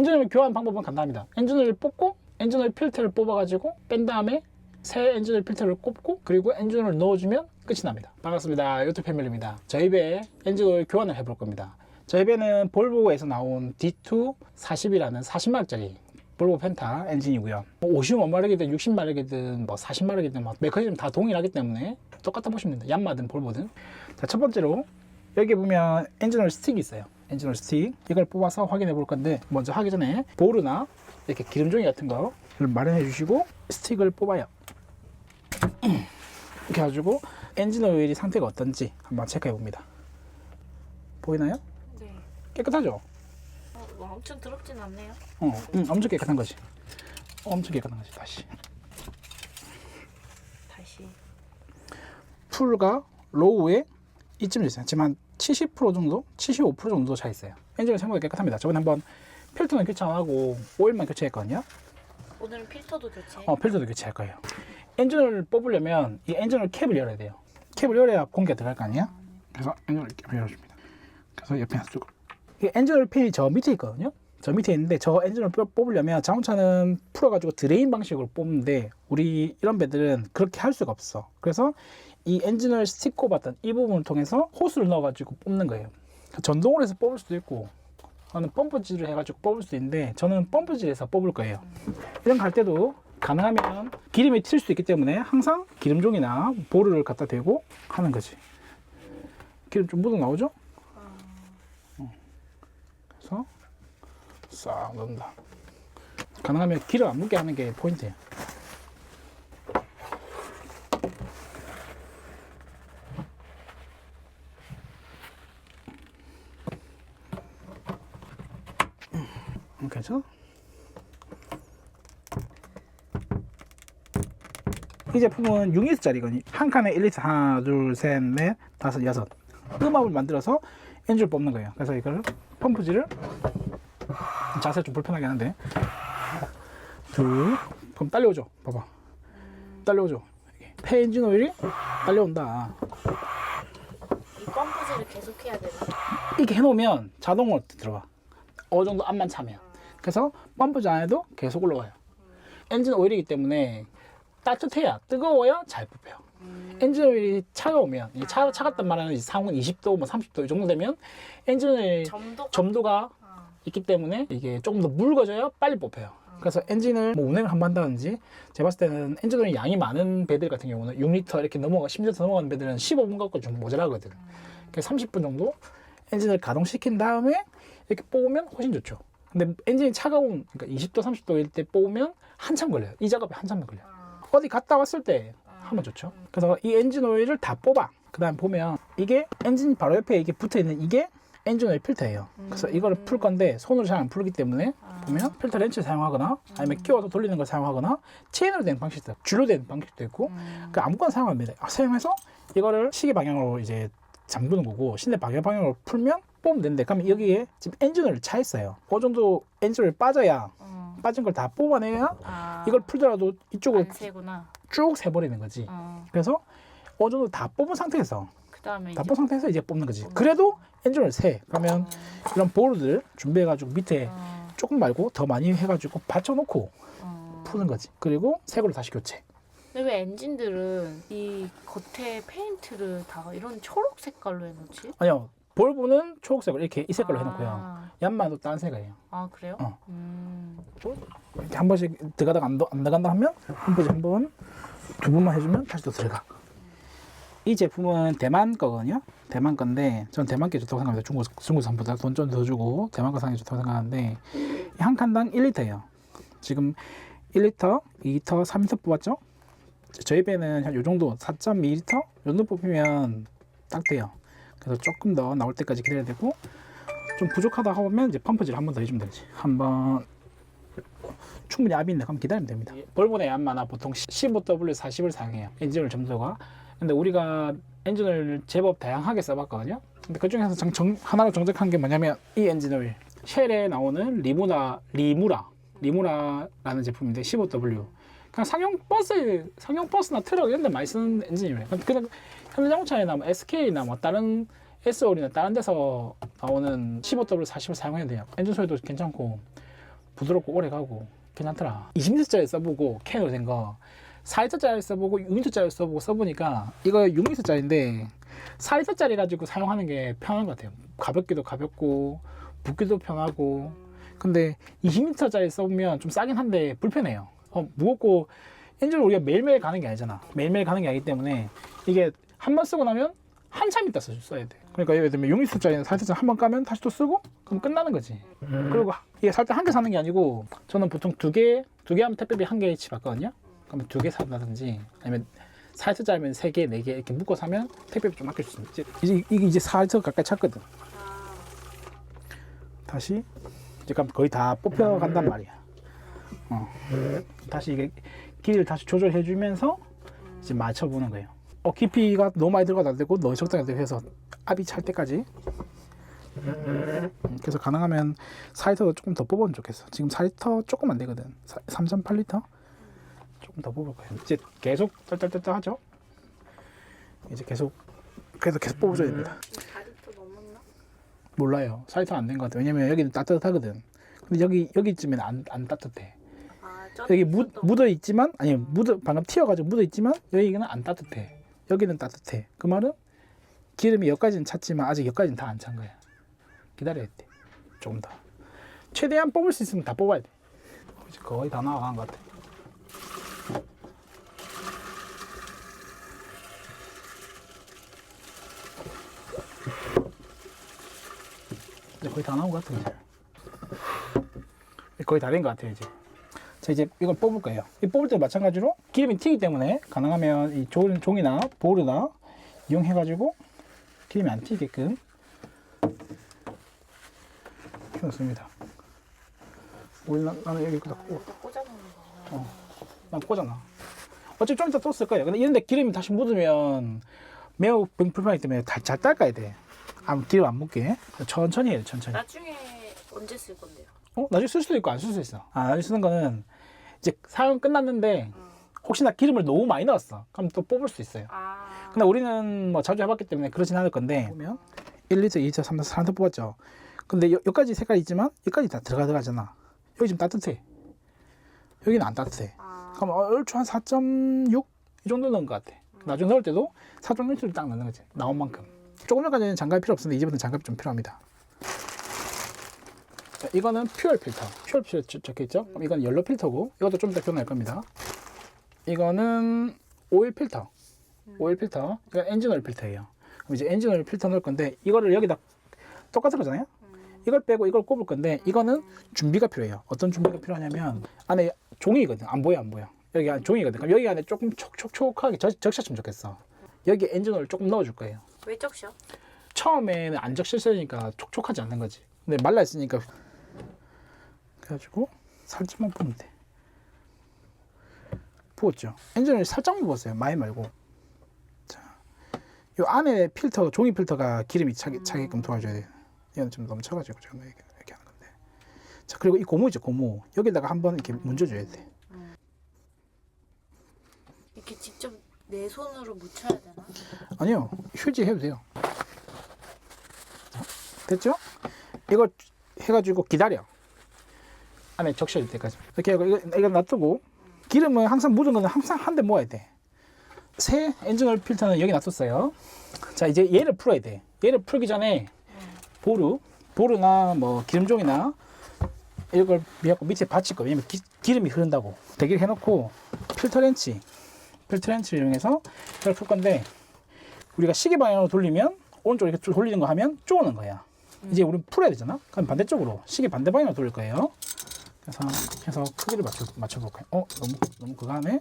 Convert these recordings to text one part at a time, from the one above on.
엔진오일 교환 방법은 간단합니다. 엔진오일 뽑고 엔진오일 필터를 뽑아가지고 뺀 다음에 새 엔진오일 필터를 꼽고 그리고 엔진오일을 넣어주면 끝이 납니다. 반갑습니다. 요트 패밀리입니다. 저희 배에 엔진오일 교환을 해볼 겁니다. 저희 배는 볼보에서 나온 D240이라는 40마력짜리 볼보 펜타 엔진이고요. 55마력이든 60마력이든 뭐 40마력이든 뭐 메커니즘 다 동일하기 때문에 똑같아 보시면 됩니다. 얀마든 볼보든. 자, 첫 번째로 여기 보면 엔진오일 스틱이 있어요. 엔진오일 스틱 이걸 뽑아서 확인해 볼 건데, 먼저 하기 전에 볼이나 이렇게 기름종이 같은 거를 마련해 주시고 스틱을 뽑아요. 이렇게 해가지고 엔진오일이 상태가 어떤지 한번 체크해 봅니다. 보이나요? 네. 깨끗하죠? 뭐 엄청 더럽진 않네요. 엄청 깨끗한 거지. 엄청 깨끗한 거지. 다시. 풀과 로우에 이쯤 있어요. 지금 한 70% 정도? 75% 정도 차 있어요. 엔진은 생각보다 깨끗합니다. 저번에 한번 필터는 교체 안 하고 오일만 교체했거든요. 오늘은 필터도 교체. 필터도 교체할 거예요. 엔진을 뽑으려면 이 엔진을 캡을 열어야 돼요. 캡을 열어야 공기가 들어갈 거 아니야? 그래서 엔진을 캡을 열어줍니다. 그래서 옆에 쭉. 이 엔진오일 핀이 저 밑에 있거든요. 저 밑에 있는데 저 엔진을 뽑으려면 자동차는 풀어가지고 드레인 방식으로 뽑는데 우리 이런 배들은 그렇게 할 수가 없어. 그래서 이 엔진오일 스틱 꼽았던 이 부분을 통해서 호스를 넣어가지고 뽑는 거예요. 전동으로 해서 뽑을 수도 있고 저는 펌프질을 해가지고 뽑을 수도 있는데 저는 펌프질에서 뽑을 거예요. 이런 갈 때도 가능하면 기름이 튈 수 있기 때문에 항상 기름종이나 볼을 갖다 대고 하는 거지. 기름 좀 묻어 나오죠? 그래서 싹 넣는다. 가능하면 기름 안 묻게 하는 게 포인트예요. 이렇게 해서 이 제품은 6리터짜리거든요. 한 칸에 1리터 하나, 둘, 셋, 넷, 다섯, 여섯 음압을 만들어서 엔진을 뽑는 거예요. 그래서 이걸 펌프질을 자세가 좀 불편하게 하는데 둘, 그럼 딸려오죠. 봐봐. 딸려오죠. 폐 엔진 오일이 딸려온다. 이 펌프질을 계속 해야 되는. 이렇게 해놓으면 자동으로 들어가. 어느 정도 압만 차면. 그래서 펌프질 안 해도 계속 올라와요. 엔진 오일이기 때문에 따뜻해야, 뜨거워야 잘 뽑혀요. 엔진 오일이 차가우면, 차갑단 말은 상온 20도, 뭐 30도 이 정도 되면 엔진 오일 점도가 있기 때문에 이게 조금 더 묽어져야 빨리 뽑혀요. 그래서 엔진을 뭐 운행을 한번 한다든지, 제가 봤을 때는 엔진 오일 양이 많은 배들 같은 경우는 6리터 이렇게 10리터 넘어가는 배들은 15분 갖고 좀 모자라거든. 그래서 30분 정도 엔진을 가동시킨 다음에 이렇게 뽑으면 훨씬 좋죠. 근데 엔진이 차가운, 그러니까 20도, 30도일 때 뽑으면 한참 걸려요. 이 작업이 한참 걸려요. 어디 갔다 왔을 때 하면 좋죠. 그래서 이 엔진 오일을 다 뽑아. 그 다음 보면 이게 엔진 바로 옆에 이게 붙어 있는 이게 엔진 오일 필터예요. 그래서 이거를 풀 건데 손으로 잘 안 풀기 때문에 보면 필터 렌치를 사용하거나 아니면 끼워서 돌리는 걸 사용하거나 체인으로 된 방식도 있고 줄로 된 방식도 있고 그 아무거나 사용합니다. 사용해서 이거를 시계 방향으로 이제 잠그는 거고 실내 방향으로 풀면 뽑으면 되는데, 그러면 여기에 지금 엔진 오일 차 있어요. 어느 정도 엔진 오일 빠져야 빠진 걸 다 뽑아내야 이걸 풀더라도 이쪽을 쭉 세버리는 거지. 그래서 어느 정도 다 뽑은 상태에서 다 뽑은 상태에서 이제 뽑는 거지. 그래도 엔진을 세. 그러면 이런 볼들 준비해가지고 밑에 조금 말고 더 많이 해가지고 받쳐놓고 푸는 거지. 그리고 새 걸로 다시 교체. 근데 왜 엔진들은 이 겉에 페인트를 다 이런 초록 색깔로 해놓지? 아니요. 볼보는 초록색으로 이렇게 이 색깔로 해놓고요. 얀마도 다른 색이에요. 아, 그래요? 이렇게 한 번씩 들어가다가 안 들어간다 하면 한 번씩 한 번, 두 번만 해주면 다시 또 들어가. 이 제품은 대만 거거든요. 대만 건데 전 대만 게 좋다고 생각합니다. 중국산보다 돈 좀 더 주고 대만 거 사는 게 좋다고 생각하는데 한 칸당 1리터예요. 지금 1리터, 2리터, 3리터 뽑았죠? 저희 배는 한 요 정도 4.2리터? 요 정도 뽑히면 딱 돼요. 그래서 조금 더 나올 때까지 기다려야 되고, 좀 부족하다 하면 이제 펌프질 한 번 더 해주면 되지. 한번 충분히 압이 있는데 한번 기다리면 됩니다. 볼보의 얀마나 보통 15W40을 사용해요. 엔진오일 점도가. 근데 우리가 엔진오일 제법 다양하게 써봤거든요. 근데 그 중에서 하나로 정적한 게 뭐냐면 이 엔진오일. 쉘에 나오는 리무라라는 제품인데 15W. 그냥 상용 버스나 트럭 이런 데 많이 쓰는 엔진이에요. 그냥 현대자동차나 뭐 SK나 뭐 다른 S올이나 다른 데서 나오는 15W40을 사용해야 돼요. 엔진 소리도 괜찮고 부드럽고 오래가고 괜찮더라. 20리터짜리 써보고 캔으로 된 거 4리터짜리 써보고 6리터짜리 써보고 써보니까 이거 6리터짜리인데 4리터짜리 가지고 사용하는 게 편한 것 같아요. 가볍기도 가볍고 붓기도 편하고. 근데 20리터짜리 써보면 좀 싸긴 한데 불편해요. 무겁고 엔진을 우리가 매일매일 가는 게 아니잖아. 매일매일 가는 게 아니기 때문에 이게 한 번 쓰고 나면 한참 있다 써야 돼. 그러니까 예를 들면 6리터짜리는 4리터짜리 한 번 까면 다시 또 쓰고 그럼 끝나는 거지. 그리고 이게 살 때 한 개 사는 게 아니고 저는 보통 두 개 하면 택배비 한 개치 받거든요. 그러면 두 개 산다든지 아니면 4리터짜리면 3개, 4개 이렇게 묶어 사면 택배비 좀 아낄 수 있습니다. 이게 이제 4리터 가까이 찼거든. 다시 이제 거의 다 뽑혀간단 말이야. 다시 이게 길이를 다시 조절해 주면서 이제 맞춰보는 거예요. 깊이가 너무 많이 들어가도 안 되고 너무 적당히 되고 해서 압이 찰 때까지. 그래서 가능하면 4리터도 조금 더 뽑으면 좋겠어. 지금 4리터 조금 안 되거든. 3.8리터 조금 더 뽑을 거예요. 이제 계속 떨떨떨떨 하죠. 이제 계속 뽑아줘야 됩니다. 4리터 넘었나? 몰라요. 4리터 안 된 것 같아. 왜냐면 여기는 따뜻하거든. 근데 여기쯤엔 안 따뜻해. 여기 묻어 있지만 방금 튀어가지고 묻어 있지만 여기는 안 따뜻해. 여기는 따뜻해. 그 말은 기름이 여기까지는 찼지만 아직 여기까지는 다 안 찬 거야. 기다려야 돼. 조금 더. 최대한 뽑을 수 있으면 다 뽑아야 돼. 이제 거의 다 나와간 것 같아. 이제 거의 다 나온 것 같아. 이제 거의 다 된 것 같아요. 자, 이제 이걸 뽑을 거예요. 이 뽑을 때 마찬가지로 기름이 튀기 때문에 가능하면 이 종이나 볼이나 이용해가지고 기름이 안 튀게끔 해놓습니다. 나는 여기 꽂아놓는 거. 난 꽂아놔. 어차피 좀 이따 또 쓸 거예요. 근데 이런데 기름이 다시 묻으면 매우 불편하기 때문에 잘 닦아야 돼. 기름 안 묻게. 천천히 해야 돼, 천천히. 나중에 언제 쓸 건데요? 나중에 쓸 수도 있고 안 쓸 수도 있어. 나중에 쓰는 거는 이제 사용 끝났는데 혹시나 기름을 너무 많이 넣었어. 그럼 또 뽑을 수 있어요. 근데 우리는 뭐 자주 해봤기 때문에 그러진 않을 건데 보면 1리터, 2리터, 3리터, 4리터 뽑았죠. 근데 여기까지 색깔이 있지만 여기까지 다 들어가잖아. 여기 좀 따뜻해. 여기는 안 따뜻해. 그럼 얼추 한 4.6 이 정도 넣은 것 같아. 나중에 넣을 때도 4.1를 딱 넣는 거지. 나온 만큼. 조금 전까지는 장갑이 필요 없었는데 이제부터는 장갑이 좀 필요합니다. 자, 이거는 퓨얼 필터. 퓨얼 필터 적혀있죠? 그럼 이건 옐로 필터고 이것도 좀 이따 교환할 겁니다. 이거는 오일 필터. 오일 필터. 이건 엔진 오일 필터예요. 그럼 이제 엔진 오일 필터 넣을 건데 이거를 여기다 똑같은 거잖아요. 이걸 빼고 이걸 꼽을 건데 이거는 준비가 필요해요. 어떤 준비가 필요하냐면 안에 종이거든. 안 보여. 여기 안에 종이거든. 그럼 여기 안에 조금 촉촉하게 적셨으면 좋겠어. 여기 엔진 오일 조금 넣어줄 거예요. 왜 적셔? 처음에는 안 적셨으니까 촉촉하지 않는 거지. 근데 말라 있으니까 그래가지고 살짝만 부으면 돼. 부었죠. 엔진 오일 살짝만 부었어요. 많이 말고. 자, 이 안에 필터, 종이 필터가 기름이 차게끔 도와줘야 돼요. 이건 좀 넘쳐가지고 제가 이렇게 하는 건데. 자, 그리고 이 고무죠, 고무. 여기다가 한번 이렇게 문져줘야 돼. 이렇게 직접 내 손으로 묻혀야 되나? 아니요, 휴지 해도 돼요. 자, 됐죠? 이거 해가지고 기다려. 안에 적셔질 때까지. 이렇게 하고 이거 놔두고 기름은 항상 묻은 거는 항상 한 대 모아야 돼. 새 엔진 오일 필터는 여기 놔뒀어요. 자, 이제 얘를 풀어야 돼. 얘를 풀기 전에 보루나 뭐 기름종이나 이런 걸 밑에 받칠 거예요. 왜냐면 기름이 흐른다고. 대기를 해놓고 필터렌치를 이용해서 이걸 풀 건데 우리가 시계 방향으로 돌리면 오른쪽으로 이렇게 돌리는 거 하면 쪼는 거야. 이제 우리는 풀어야 되잖아. 그럼 반대쪽으로 시계 반대 방향으로 돌릴 거예요. 그래서 해서 크기를 맞춰볼 거예요. 너무 그거 하네.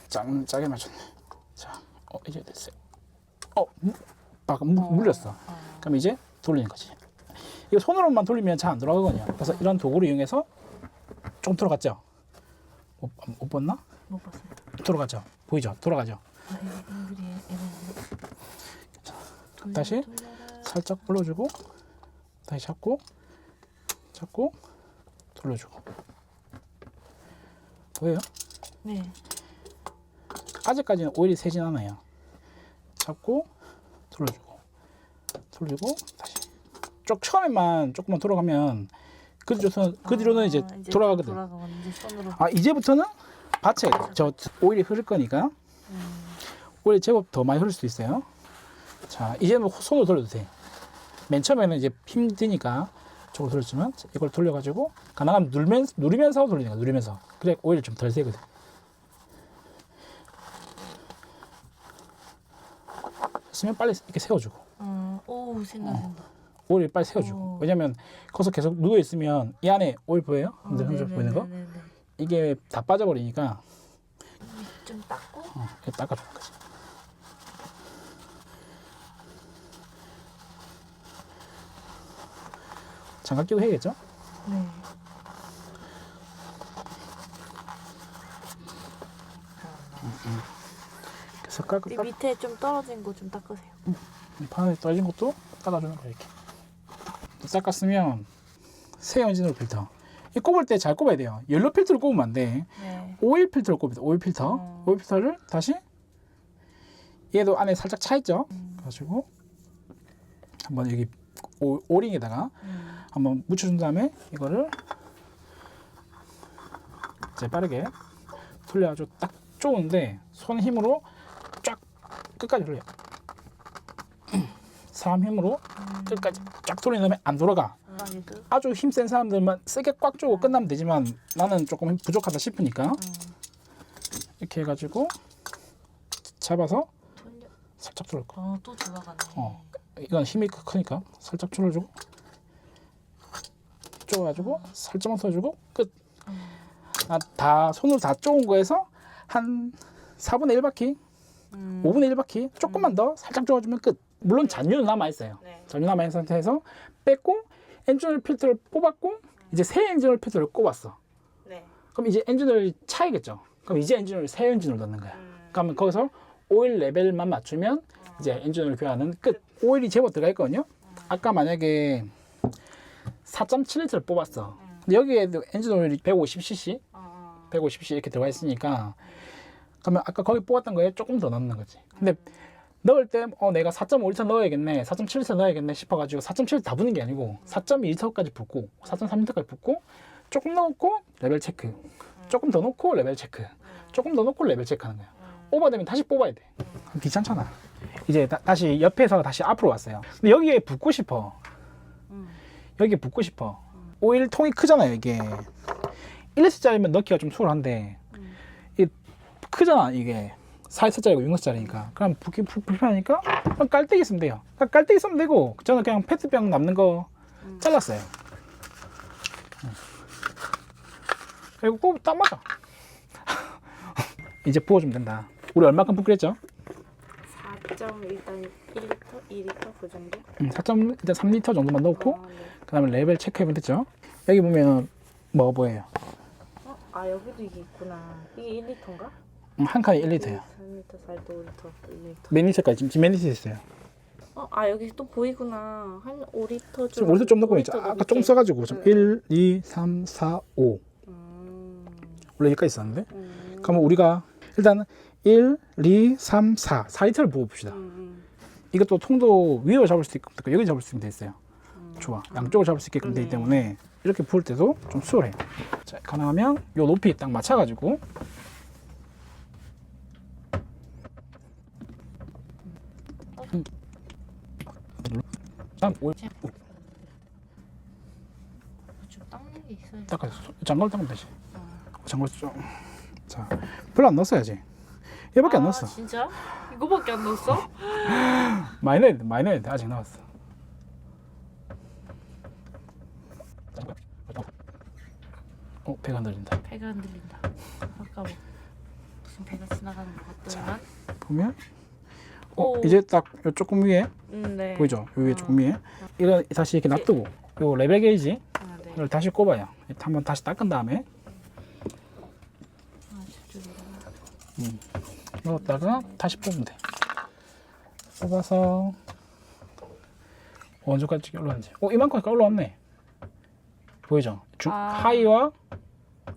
짜게 맞췄네. 자, 이제 됐어요. 물렸어. 그럼 이제 돌리는 거지. 이거 손으로만 돌리면 잘 안 돌아가거든요. 그래서 이런 도구를 이용해서 좀 돌아갔죠? 못 봤나? 못 봤어요. 돌아가죠? 보이죠? 돌아가죠? 자, 다시 살짝 불러주고 다시 잡고 돌려주고. 보여요? 네. 아직까지는 오일이 새진 않아요. 잡고 돌려주고 다시 쭉 처음에만 조금만 돌아가면 그 뒤로는 이제 돌아가거든. 돌아가고 이제 손으로. 아 이제부터는 받쳐야 돼. 저 오일이 흐를 거니까. 오일이 제법 더 많이 흐를 수도 있어요. 자 이제는 손으로 돌려도 돼. 맨 처음에는 이제 힘드니까 저걸 돌렸지만 이걸 돌려가지고 가능하면 누르면서 돌리는 거야. 누르면서. 그래 오일이 좀 덜 새거든. 쓰면 빨리 이렇게 세워주고. 오 생각난다. 오일 빨리 세워주고. 왜냐면 거기서 계속 누워 있으면 이 안에 오일 보여요? 흔들 보이는 거? 이게 다 빠져버리니까 좀 닦고. 이렇게 닦아주는 거지. 장갑 끼고 해야겠죠? 네. 그래서 이 밑에 좀 떨어진 거 좀 닦으세요. 판에 떨어진 것도 닦아주는 거야 이렇게. 또 닦았으면 새 엔진으로 필터. 이 꼽을 때 잘 꼽아야 돼요. 연료 필터를 꼽으면 안 돼. 네. 오일 필터를 꼽니다. 오일 필터. 오일 필터를 다시 얘도 안에 살짝 차 있죠. 가지고 한번 여기 오링에다가 한번 묻혀준 다음에 이거를 이제 빠르게 돌려가지고 딱 쪼는데 손 힘으로 쫙 끝까지 돌려. 사람 힘으로 끝까지 쫙 돌린 다음에 안 돌아가. 아주 힘센 사람들만 세게 꽉 쪼고 끝나면 되지만 나는 조금 부족하다 싶으니까 이렇게 해가지고 잡아서 살짝 졸을 거. 또 돌아가네. 이건 힘이 크니까 살짝 졸여주고 쪼가지고 살짝만 써주고 끝. 다 손으로 다 쪼은 거에서 한 4분의 1바퀴, 5분의 1바퀴 조금만 더 살짝 쪼아주면 끝. 물론 잔유는 남아 있어요. 네. 잔유 남아 있는 상태에서 뺐고 엔진오일 필터를 뽑았고 이제 새 엔진오일 필터를 꼽았어. 네. 그럼 이제 엔진오일이 차이겠죠. 그럼 이제 엔진오일 새 엔진오일 넣는 거야. 그러면 거기서 오일 레벨만 맞추면 이제 엔진오일 교환은 끝. 오일이 제법 들어가 있거든요. 아까 만약에 4.7리터를 뽑았어. 근데 여기에도 엔진오일이 150cc, 150cc 이렇게 들어가 있으니까 그러면 아까 거기 뽑았던 거에 조금 더 넣는 거지. 근데 넣을 때 내가 4.5리터 넣어야겠네, 4.7리터 넣어야겠네 싶어가지고 4.7리터 다 붓는 게 아니고 4.2리터까지 붓고 4.3리터까지 붓고 조금 넣고 레벨 체크, 조금 더 넣고 레벨 체크, 조금 더 넣고 레벨 체크하는 거야. 오버되면 다시 뽑아야 돼. 귀찮잖아. 이제 다시 옆에서 다시 앞으로 왔어요. 근데 여기에 붓고 싶어. 여기에 붓고 싶어. 오일 통이 크잖아요 이게. 1리터짜리면 넣기가 좀 수월한데 이게 크잖아 이게. 4리터짜리고 6리터짜리니까. 그럼 붓기 불편하니까 그냥 깔때기 쓰면 돼요. 그냥 깔때기 쓰면 되고 저는 그냥 페트병 남는 거 잘랐어요. 그리고 꼭 딱 맞아. 이제 부어주면 된다. 우리 얼마큼 붓기랬죠? 4점 일단 1리터, 2리터 그 정도? 4.3리터 정도만 넣고 네. 그 다음에 레벨 체크해보면 됐죠. 여기 보면 뭐가 보여요? 여기도 이게 있구나. 이게 1리터인가? 한 칸이 1리터예요. 3리터, 4리터, 5리터, 1리터. 몇 리터까지? 지금 몇 리터 있어요? 여기 또 보이구나. 한 5리터 지금 5리터 좀 넣고 있죠. 아까 좀 써가지고 좀 1, 2, 3, 4, 5 원래 여기까지 있었는데 그러면 우리가 일단 1, 2, 3, 4 4리터를 부어봅시다. 이것도 통도 위로 잡을 수도 있고 여기 잡을 수 있게 돼 있어요. 좋아. 양쪽을 잡을 수 있게끔 되기 때문에 이렇게 부을 때도 좀 수월해요. 자, 가능하면 요 높이 딱 맞춰가지고 다음 오일 좀 닦는 게 있어야 돼. 닦아서 장갑을 닦으면 되지. 장갑 좀. 자, 별로 안 넣었어야지. 얘밖에 안 넣었어. 진짜? 이거밖에 안 넣었어? 많이 넣어야 돼. 많이 넣어야 돼. 아직 남았어. 배가 안 들린다. 배가 흔들린다. 아까 무슨 배가 지나가는 것 같더만. 보면 오. 이제 딱 요 조금 위에 네. 보이죠? 요 위에 조금 위에 이거 다시 이렇게 놔두고 요 레벨 게이지 네. 이걸 다시 꼽아요. 한번 다시 닦은 다음에 저쪽으로. 넣었다가 다시 뽑으면 돼. 뽑아서 언제까지 올라왔는지. 이만큼까지 올라왔네. 보이죠? 하이와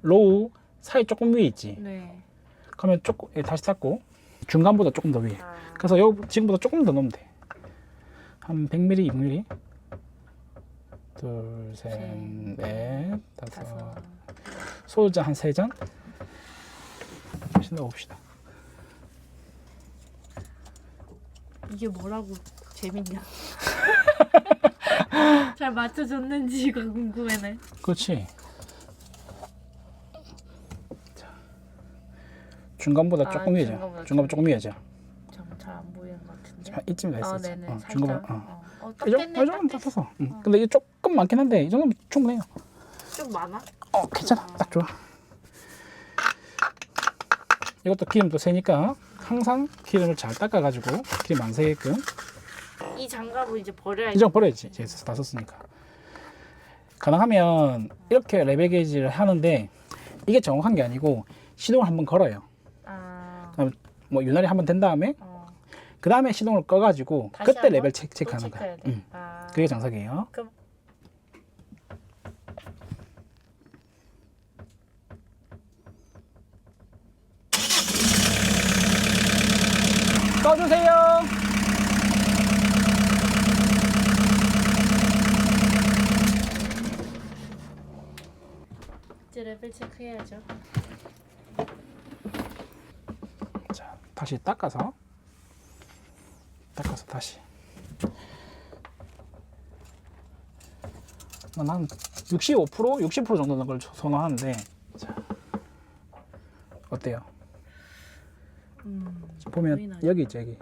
로우 사이 조금 위에 있지. 네. 그러면 조금 다시 닦고 중간보다 조금 더 위에. 그래서 지금보다 조금 더 넣으면 돼. 한 100ml, 200ml 둘, 셋, 셋, 넷, 다섯. 다섯. 소주잔 한 3잔? 다시 넣어봅시다. 이게 뭐라고 재밌냐? 잘 맞춰줬는지가 궁금해네. 그렇지. 자, 중간보다 조금 위에죠. 중간보다 조금 위에죠. 잘안 보이는 것 같은데. 한 이쯤 됐어. 네네. 중간보다. 살짝. 이 정도면 딱 써서. 근데 이게 조금 많긴 한데 이 정도면 충분해요. 좀 많아? 괜찮아. 딱 좋아. 이것도 기름도 세니까 항상 기름을 잘 닦아가지고 기름 안 새게끔. 이 장갑을 이제 버려야지. 이정 버려야지. 이제 다 썼으니까. 가능하면 이렇게 레벨 게이지를 하는데 이게 정확한 게 아니고 시동을 한번 걸어요. 그럼 뭐 유난히 한번 된 다음에 그 다음에 시동을 꺼가지고 그때 레벨 체크하는 거야. 그게 정석이에요. 그럼 꺼주세요. 이제 레벨 체크해야죠. 자, 다시 닦아서 다시. 난 65%, 60% 정도 넣는 걸 선호하는데, 자, 어때요? 보면 보이나요? 여기 있죠, 여기.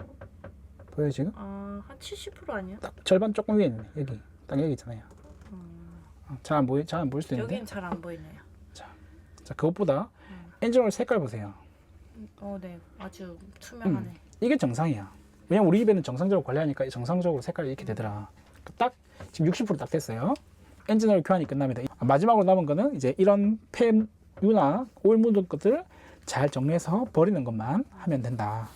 보여요 지금? 한 70% 아니야? 딱 절반 조금 위에 있네, 여기. 딱 여기 있잖아요. 잘 안 보일 수도 있는데. 여긴 잘 안 보이네요. 자, 그것보다 엔진오일 색깔 보세요. 네, 아주 투명하네. 이게 정상이야. 왜냐면 우리 집에는 정상적으로 관리하니까 정상적으로 색깔이 이렇게 되더라. 딱 지금 60%딱 됐어요. 엔진오일 교환이 끝납니다. 마지막으로 남은 거는 이제 이런 폐유나 오일 묻은 것들을 잘 정리해서 버리는 것만 하면 된다.